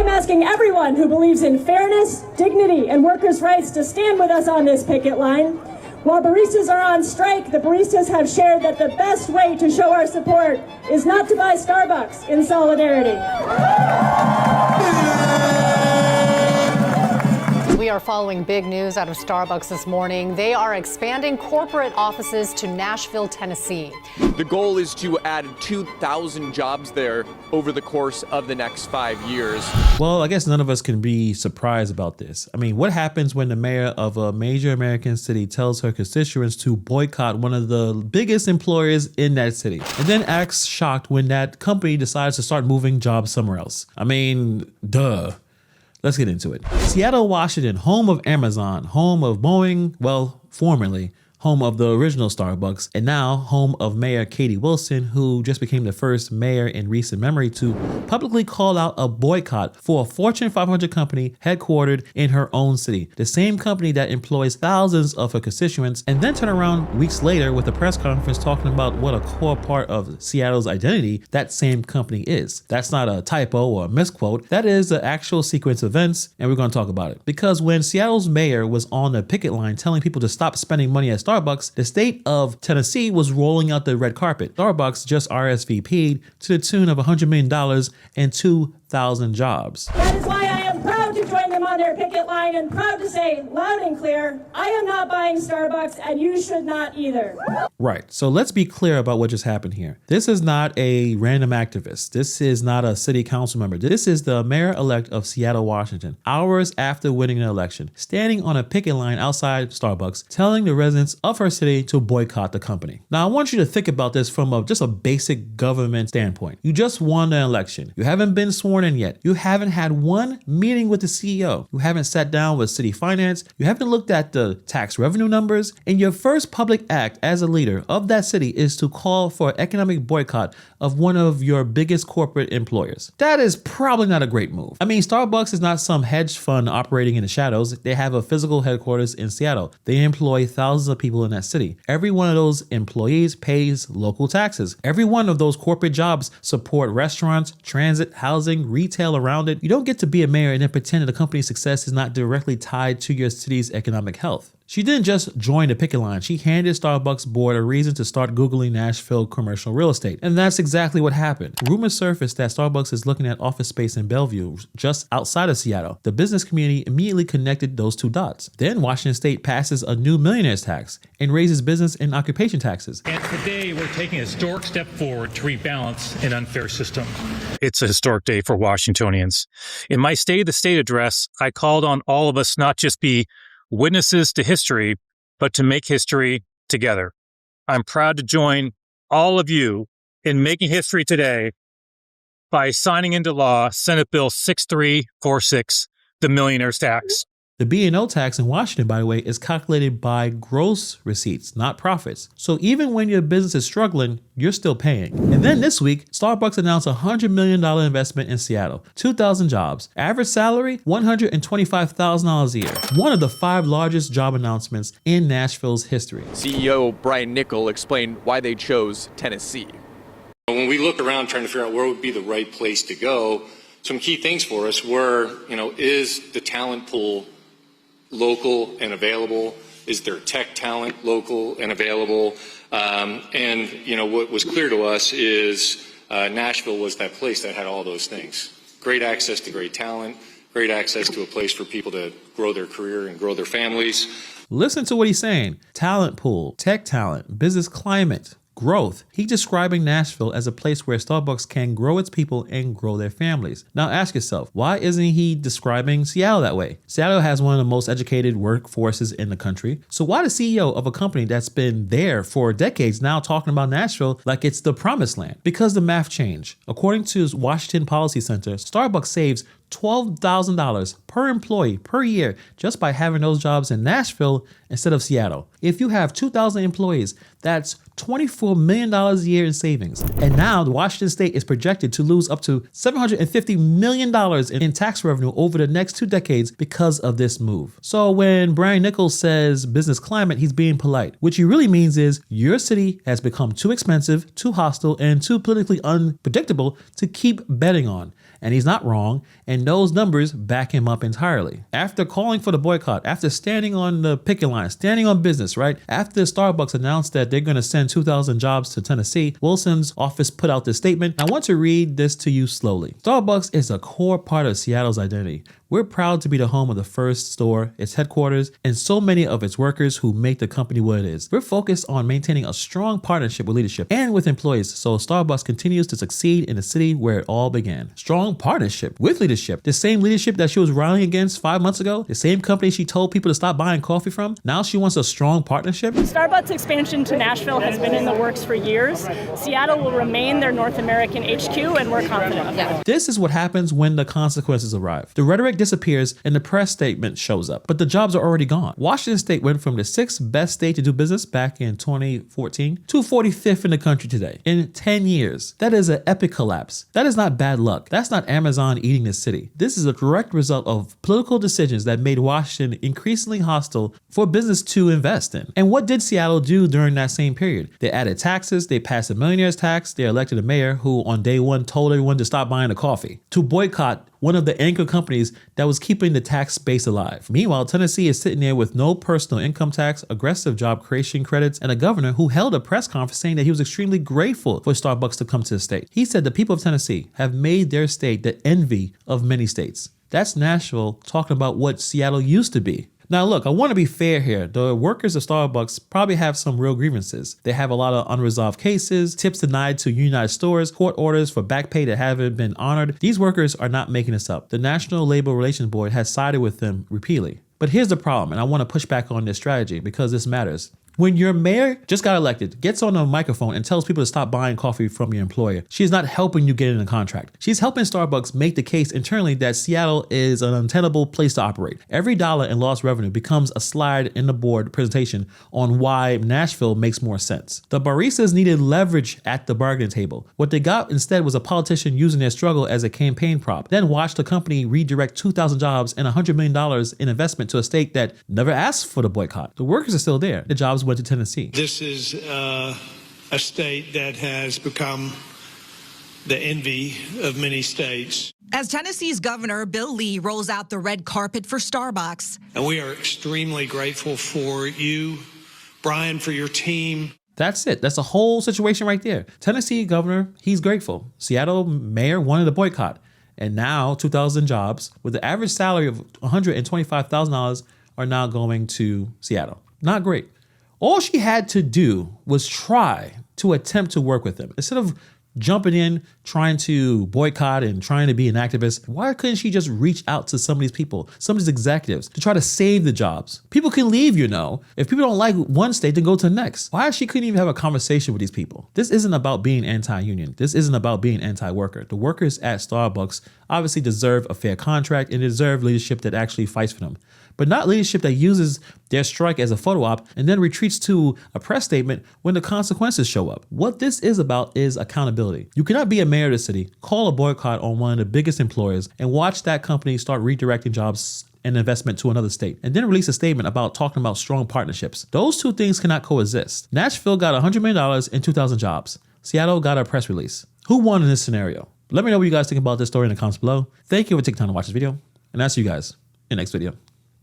I'm asking everyone who believes in fairness, dignity, and workers' rights to stand with us on this picket line. While baristas are on strike, the baristas have shared that the best way to show our support is not to buy Starbucks in solidarity. We are following big news out of Starbucks this morning. They are expanding corporate offices to Nashville, Tennessee. The goal is to add 2,000 jobs there over the course of the next 5 years. Well, I guess none of us can be surprised about this. I mean, what happens when the mayor of a major American city tells her constituents to boycott one of the biggest employers in that city, and then acts shocked when that company decides to start moving jobs somewhere else? I mean, duh. Let's get into it. Seattle, Washington, home of Amazon, home of Boeing, well, formerly home of the original Starbucks, and now home of Mayor Katie Wilson, who just became the first mayor in recent memory to publicly call out a boycott for a Fortune 500 company headquartered in her own city, the same company that employs thousands of her constituents, and then turn around weeks later with a press conference talking about what a core part of Seattle's identity that same company is. That's not a typo or a misquote. That is the actual sequence of events, and we're going to talk about it. Because when Seattle's mayor was on the picket line telling people to stop spending money at Starbucks, the state of Tennessee was rolling out the red carpet. Starbucks just RSVP'd to the tune of $100 million and 2,000 jobs. That is why I am proud to join them on their picket line and proud to say loud and clear, I am not buying Starbucks and you should not either. Right, so let's be clear about what just happened here. This is not a random activist. This is not a city council member. This is the mayor-elect of Seattle, Washington, hours after winning an election, standing on a picket line outside Starbucks, telling the residents of her city to boycott the company. Now, I want you to think about this from just a basic government standpoint. You just won an election. You haven't been sworn in yet. You haven't had one meeting with the CEO. You haven't sat down with city finance. You haven't looked at the tax revenue numbers. And your first public act as a leader of that city is to call for an economic boycott of one of your biggest corporate employers. That is probably not a great move. I mean, Starbucks is not some hedge fund operating in the shadows. They have a physical headquarters in Seattle. They employ thousands of people in that city. Every one of those employees pays local taxes. Every one of those corporate jobs support restaurants, transit, housing, retail around it. You don't get to be a mayor and then pretend that the company's success is not directly tied to your city's economic health. She didn't just join the picket line. She handed Starbucks board a reason to start Googling Nashville commercial real estate. And that's exactly what happened. Rumors surfaced that Starbucks is looking at office space in Bellevue, just outside of Seattle. The business community immediately connected those two dots. Then Washington State passes a new millionaire's tax and raises business and occupation taxes. And today we're taking a historic step forward to rebalance an unfair system. It's a historic day for Washingtonians. In my State of the State address, I called on all of us not just be witnesses to history, but to make history together. I'm proud to join all of you in making history today by signing into law Senate Bill 6346, the millionaire's tax. The B&O tax in Washington, by the way, is calculated by gross receipts, not profits. So even when your business is struggling, you're still paying. And then this week, Starbucks announced a $100 million investment in Seattle, 2,000 jobs. Average salary, $125,000 a year. One of the 5 largest job announcements in Nashville's history. CEO Brian Nickel explained why they chose Tennessee. When we looked around trying to figure out where would be the right place to go, some key things for us were, is the talent pool local and available? Is there tech talent local and available? What was clear to us is Nashville was that place that had all those things. Great access to great talent, great access to a place for people to grow their career and grow their families. Listen to what he's saying. Talent pool, tech talent, business climate, growth. He's describing Nashville as a place where Starbucks can grow its people and grow their families. Now ask yourself, why isn't he describing Seattle that way? Seattle has one of the most educated workforces in the country. So why the CEO of a company that's been there for decades now talking about Nashville like it's the promised land? Because the math changed. According to Washington Policy Center, Starbucks saves $12,000 per employee per year just by having those jobs in Nashville instead of Seattle. If you have 2,000 employees, that's $24 million a year in savings. And now the Washington State is projected to lose up to $750 million in tax revenue over the next 2 decades because of this move. So when Brian Nichols says business climate, he's being polite. What he really means is your city has become too expensive, too hostile, and too politically unpredictable to keep betting on. And he's not wrong, and those numbers back him up entirely. After calling for the boycott, after standing on the picket line, standing on business, right? After Starbucks announced that they're going to send 2,000 jobs to Tennessee, Wilson's office put out this statement. I want to read this to you slowly. Starbucks is a core part of Seattle's identity. We're proud to be the home of the first store, its headquarters, and so many of its workers who make the company what it is. We're focused on maintaining a strong partnership with leadership and with employees so Starbucks continues to succeed in the city where it all began. Strong partnership with leadership. The same leadership that she was rallying against 5 months ago, the same company she told people to stop buying coffee from, now she wants a strong partnership. Starbucks expansion to Nashville has been in the works for years. Seattle will remain their North American HQ, and we're confident of that. This is what happens when the consequences arrive. The rhetoric disappears and the press statement shows up, but the jobs are already gone. Washington State went from the 6th best state to do business back in 2014 to 45th in the country today. In 10 years, that is an epic collapse. That is not bad luck. That's not Amazon eating the city. This is a direct result of political decisions that made Washington increasingly hostile for business to invest in. And what did Seattle do during that same period? They added taxes, they passed a millionaire's tax, they elected a mayor who on day one told everyone to stop buying the coffee, to boycott one of the anchor companies that was keeping the tax base alive. Meanwhile, Tennessee is sitting there with no personal income tax, aggressive job creation credits, and a governor who held a press conference saying that he was extremely grateful for Starbucks to come to the state. He said the people of Tennessee have made their state the envy of many states. That's Nashville talking about what Seattle used to be. Now look, I want to be fair here. The workers of Starbucks probably have some real grievances. They have a lot of unresolved cases, tips denied to unionized stores, court orders for back pay that haven't been honored. These workers are not making this up. The National Labor Relations Board has sided with them repeatedly. But here's the problem, and I want to push back on this strategy because this matters. When your mayor just got elected, gets on a microphone and tells people to stop buying coffee from your employer, she's not helping you get in a contract. She's helping Starbucks make the case internally that Seattle is an untenable place to operate. Every dollar in lost revenue becomes a slide in the board presentation on why Nashville makes more sense. The baristas needed leverage at the bargaining table. What they got instead was a politician using their struggle as a campaign prop. Then watch the company redirect 2,000 jobs and $100 million in investment to a state that never asked for the boycott. The workers are still there. The jobs went to Tennessee. This is a state that has become the envy of many states. As Tennessee's Governor Bill Lee rolls out the red carpet for Starbucks. And we are extremely grateful for you, Brian, for your team. That's it. That's the whole situation right there. Tennessee governor, he's grateful. Seattle mayor wanted a boycott. And now 2,000 jobs with the average salary of $125,000 are now going to Seattle. Not great. All she had to do was try to attempt to work with them. Instead of jumping in, trying to boycott and trying to be an activist, why couldn't she just reach out to some of these people, some of these executives to try to save the jobs? People can leave, you know. If people don't like one state, then go to the next. Why she couldn't even have a conversation with these people? This isn't about being anti-union. This isn't about being anti-worker. The workers at Starbucks obviously deserve a fair contract and deserve leadership that actually fights for them. But not leadership that uses their strike as a photo op and then retreats to a press statement when the consequences show up. What this is about is accountability. You cannot be a mayor of the city, call a boycott on one of the biggest employers, and watch that company start redirecting jobs and investment to another state, and then release a statement about talking about strong partnerships. Those two things cannot coexist. Nashville got $100 million and 2,000 jobs. Seattle got a press release. Who won in this scenario? Let me know what you guys think about this story in the comments below. Thank you for taking time to watch this video, and I'll see you guys in the next video.